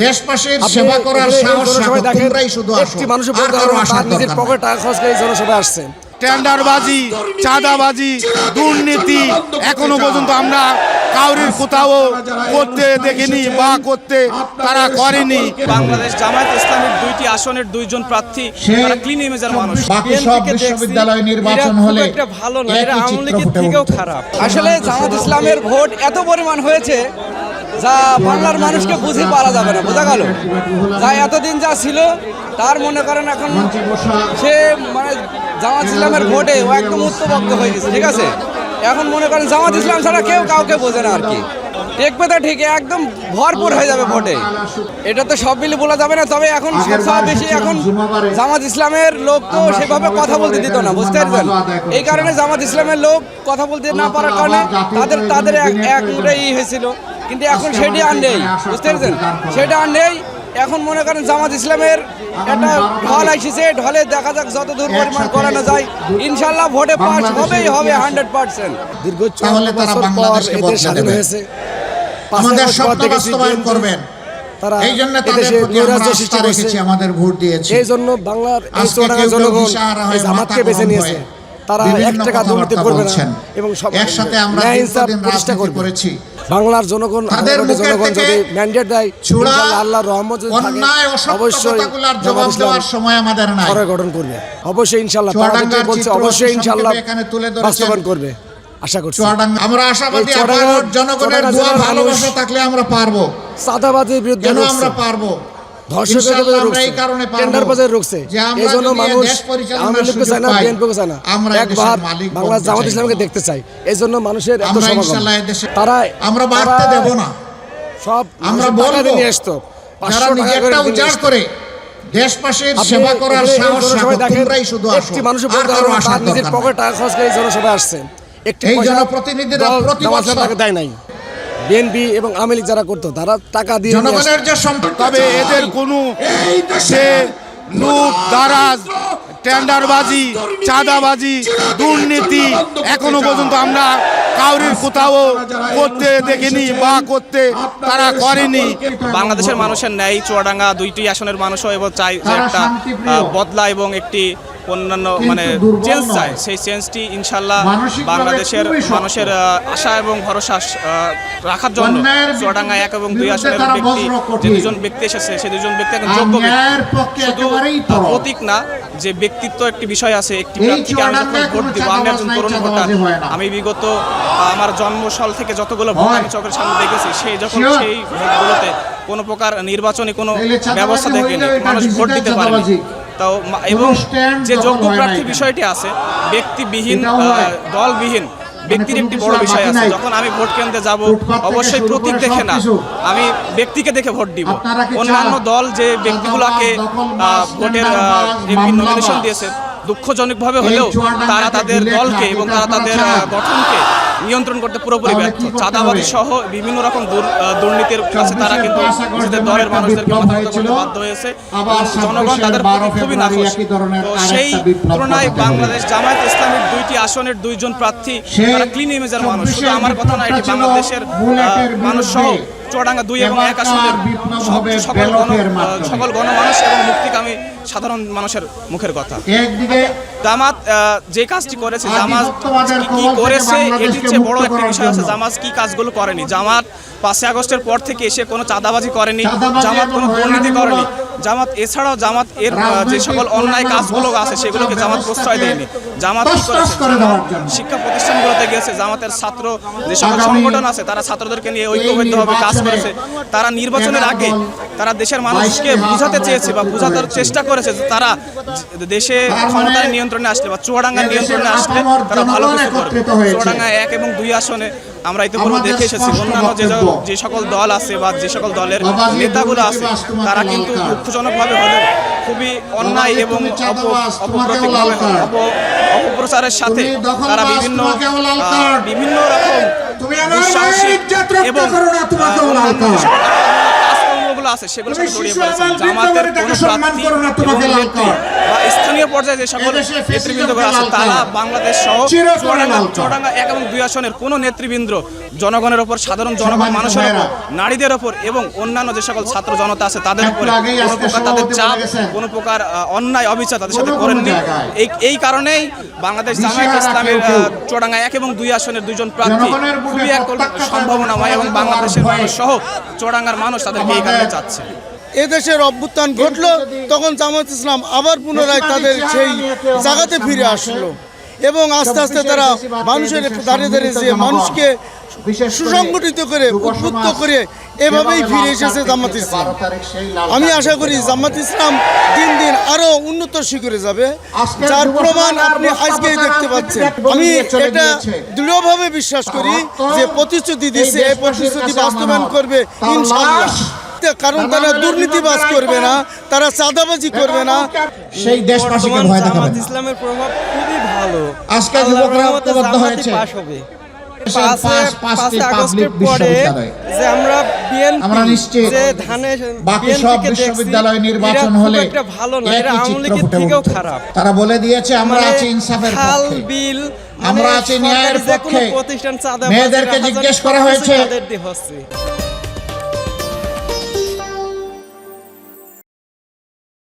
দেশবাসীর সেবা করার সাহস রাখো, তোমরাই শুধু আসো, আর কারো আসার দরকার নেই। পকেট টাকা খরচ করে জনসভায় আসছেন। টেন্ডারবাজি, চাঁদাবাজি, দুর্নীতি এখনো পর্যন্ত আমরা কাউরির কোথাও করতে দেখিনি বা করতে তারা করেনি। বাংলাদেশ জামায়াত ইসলামীর 2টি আসনের 2 জন প্রার্থী তারা ক্লিন ইমেজের মানুষ। বাকি সব বিশ্ববিদ্যালয় নির্বাচন হলে এটা ভালো নয়, এটা আওয়ামী লীগের থেকেও খারাপ। আসলে জামায়াত ইসলামের ভোট এত পরিমাণ হয়েছে যা বাংলার মানুষকে বুঝে পারা যাবে না, বোঝা গেল। যা এতদিন যা ছিল তার মনে করেন এখন সে মানে জামাত ইসলামের ভোটে ও একদম উত্তবক্ত হয়ে গেছে, ঠিক আছে। এখন মনে করেন জামাত ইসলাম ছাড়া কেউ কাউকে বোঝে না আর কি। দেখবে তো ঠিক একদম ভরপুর হয়ে যাবে ভোটে, এটা তো সব মিলে বলা যাবে না। তবে এখন সবচেয়ে বেশি এখন জামাত ইসলামের লোক তো সেভাবে কথা বলতে দিত না, বুঝতে পারছেন। এই কারণে জামাত ইসলামের লোক কথা বলতে না পারার কারণে তাদের এক হয়েছিল, কিন্তু এখন সেটি আর নেই, বুঝতে পারছেন, সেটা আর নেই। এখন মনে করেন জামাত ইসলামের একটা ঢল আসছে, ঢলে দেখা যাক যত দূর পরিমাণ করানো যায়। ইনশাল্লাহ ভোটে পাস হবেই হবে 100%। দীর্ঘ 4 বছর পর এদের স্বাধীন হয়েছে, আমাদের স্বপ্ন বাস্তবায়ন করবেন। এই জন্য তাদের প্রতি আমরা আস্থা রেখেছি, আমাদের ভোট দিয়েছি। এই জন্য বাংলার এই চুয়াডাঙ্গা জনগণ এই জামাতকে বেছে নিয়েছে। তারা 1 টাকা দুর্নীতি করবে না এবং একসাথে আমরা দীর্ঘদিন প্রতিষ্ঠা রাজনীতি করেছি। বাংলার জনগণ জনগণ যদি ম্যান্ডেট দেয়, ইনশাআল্লাহ আল্লাহর রহমত যদি থাকে, অবশ্যই জবাব দেওয়ার সময় আমাদের নাই, সরকার গঠন করবে অবশ্যই ইনশাআল্লাহ। তারা যেটা বলছে অবশ্যই ইনশাআল্লাহ বাস্তবায়ন করবে, আশা করছি। আমরা আশাবাদী, আপনার জনগণের দোয়া ভালোবাসা থাকলে আমরা পারবো। চাঁদাবাজির বিরুদ্ধে আমরা পারবো, ধর্ষকের বিরুদ্ধে রুখছে, টেন্ডারবাজের রুখছে। এই জন্য মানুষ আওয়ামী লীগকে চায় না, বিএনপিকে চায় না, একবার বাংলা জামাত ইসলামকে দেখতে চাই। এই জন্য মানুষের এত সমাগম। তারা আমরা বাড়তে দেব না, সব আমরা বলবো নিয়ে আসতো 500 টাকা উজাড় করে দেশবাসীর সেবা করার সাহস রাখো, তোমরাই শুধু আসো, আর কারো আসার নিজের দরকার পকেট টাকা খরচ করে জনসভায় আসছেন। একটি এই জনপ্রতিনিধিরা প্রতি বছর টাকা দেয় নাই। বিএনপি এবং আওয়ামী লীগ যারা করতো তারা টাকা দিয়ে জনগণের যে সম্পদ, তবে এদের কোনো সে লুট, দারাজ, টেন্ডারবাজি, চাঁদাবাজি, দুর্নীতি এখনো পর্যন্ত আমরা কাউরির কোথাও করতে দেখিনি বা করতে তারা করেনি। বাংলাদেশের মানুষের ন্যায় চুয়াডাঙ্গা 2টি আসনের মানুষও এবং চাই যে একটা বদলা এবং একটি অন্যান্য মানে চেঞ্জ চায়। সেই চেঞ্জটি ইনশাল্লাহ বাংলাদেশের মানুষের আশা এবং ভরসা রাখার জন্য চুয়াডাঙ্গা 1 এবং 2 আসনের ব্যক্তি যে 2জন ব্যক্তি এসেছে, সেই 2জন ব্যক্তি এখন যোগ্য ব্যক্তি, শুধু প্রতীক না, যে ব্যক্তিত্ব একটি বিষয় আছে। একটি প্রার্থীকে আমি যখন ভোট দিব, আমি একজন তরুণ ভোটার, আমি বিগত আমার জন্মসাল থেকে যতগুলো ভোট আমি চোখের সামনে দেখেছি, সেই ভোটগুলোতে কোনো প্রকার নির্বাচনী কোনো ব্যবস্থা দেখেনি, মানুষ ভোট দিতে পারেনি। তাও এবং যে যোগ্য প্রার্থী বিষয়টি আছে, ব্যক্তিবিহীন দলবিহীন ব্যক্তির একটি বড় বিষয় আছে। যখন আমি ভোট কেন্দ্রে যাব, অবশ্যই প্রতীক দেখে না, আমি ব্যক্তিকে দেখে ভোট দিব। অন্যান্য দল যে ব্যক্তিগুলোকে ভোটের এমপি নমিনেশন দিয়েছে, দুঃখজনকভাবে হলেও তারা তাদের দলকে এবং তারা তাদের গঠনকে নিয়ন্ত্রণ করতে পুরোপুরি ব্যর্থ। চাঁদাবাজি সহ বিভিন্ন রকম দুর্নীতির কাছে তারা কিন্তু নিজেদের দলের মানুষদেরকে মাথামত করতে বাধ্য হয়েছে। জনগণ তাদের খুবই নাখোশ। তো সেই তুলনায় বাংলাদেশ জামায়াত ইসলামীর 2টি আসনের 2 জন প্রার্থী তারা ক্লিন ইমেজের মানুষ। শুধু আমার কথা না, এটি বাংলাদেশের মানুষ সহ চুয়াডাঙ্গা 2 এবং 1 আসনের সকল গণমানুষ এবং মুক্তিকামী সাধারণ মানুষের মুখের কথা। জামাত যে কাজটি করেছে, জামাত কি করেছে, এটির চেয়ে বড় একটি বিষয় আছে জামাত কি কাজগুলো করেনি। জামাত 5 আগস্টের পর থেকে এসে কোনো চাঁদাবাজি করেনি, জামাত কোনো দুর্নীতি করেনি। জামাত এছাড়াও জামাত এর যে সকল অন্যায় কাজগুলো আছে সেগুলোকে জামাত প্রশ্রয় দেয়নি। জামাত কি করেছে, শিক্ষা প্রতিষ্ঠানগুলোতে গিয়েছে, জামাতের ছাত্র যে সকল সংগঠন আছে তারা ছাত্রদেরকে নিয়ে ঐক্যবদ্ধভাবে কাজ করেছে। তারা নির্বাচনের আগে তারা দেশের মানুষকে বুঝাতে চেয়েছে বা বুঝাতে চেষ্টা করেছে যে তারা দেশে ক্ষমতার নিয়ন্ত্রণে আসলে বা চুয়াডাঙ্গার নিয়ন্ত্রণে আসলে তারা ভালো কিছু করবে। চুয়াডাঙ্গা 1 এবং 2 আসনে আমরা ইতিপূর্বে দেখে এসেছি অন্যান্য যে সকল দল আছে বা যে সকল দলের নেতাগুলো আছে তারা কিন্তু দুঃখজনকভাবে হলেও খুবই অন্যায় এবং অপপ্রচারভাবে অপপ্রচারের সাথে তারা বিভিন্ন রকম দুঃসাহসিক এবং নেতৃবৃন্দগুলো আছে সেগুলো সাথে জড়িয়ে পড়েছেন। জামাতের কোনো প্রার্থী এবং নেত্রী বা স্থানীয় পর্যায়ে যে সকল নেতৃবৃন্দগুলো আছে তারা বাংলাদেশ সহ চুয়াডাঙ্গা 1 এবং 2 আসনের কোনো নেতৃবৃন্দ জনগণের ওপর, সাধারণ জনগণ মানুষের ওপর, নারীদের ওপর এবং অন্যান্য যে সকল ছাত্র জনতা আছে তাদের উপর কোনো প্রকার তাদের চাপ, কোনো প্রকার অন্যায় অবিচার তাদের সাথে করেননি। এই কারণেই বাংলাদেশ জামায়াত ইসলামের চুয়াডাঙ্গা 1 এবং 2 আসনের 2 জন প্রার্থী খুবই এক সম্ভাবনাময় এবং বাংলাদেশের মানুষ সহ চুয়াডাঙ্গার মানুষ তাদেরকে এই কারণে চাচ্ছে। এদেশের অভ্যুত্থান ঘটলো, তখন জামায়াত ইসলাম আবার পুনরায় তাদের সেই জায়গাতে ফিরে আসলো এবং আস্তে আস্তে তারা মানুষের দাঁড়িয়ে দাঁড়িয়ে যে মানুষকে সুসংগঠিত করে উদ্বুদ্ধ করে এভাবেই ফিরে এসেছে জামাত ইসলাম। আমি আশা করি জামাত ইসলাম দিন দিন আরো উন্নত শিখরে যাবে, যার প্রমাণ আপনি আজকেই দেখতে পাচ্ছেন। আমি এটা দৃঢ়ভাবে বিশ্বাস করি যে প্রতিশ্রুতি দিচ্ছে এই প্রতিশ্রুতি বাস্তবায়ন করবে ইনশাআল্লাহ। কারণ তারা দুর্নীতিবাজ করবে না, তারা চাঁদাবাজি করবে না। সেই দেশবাসীকে ভয় দেখাবে। ইসলামের প্রভাব খুবই ভালো। আজকে যুবকরা ঐক্যবদ্ধ হয়েছে। আমরা নিশ্চিত বাকি সব বিশ্ববিদ্যালয় নির্বাচন হলে একই চিত্র ফুটে উঠবে। তারা বলে দিয়েছে আমরা আছি ইনসাফের পক্ষে, আমরা আছি ন্যায়ের পক্ষে। মেয়েদেরকে জিজ্ঞেস করা হয়েছে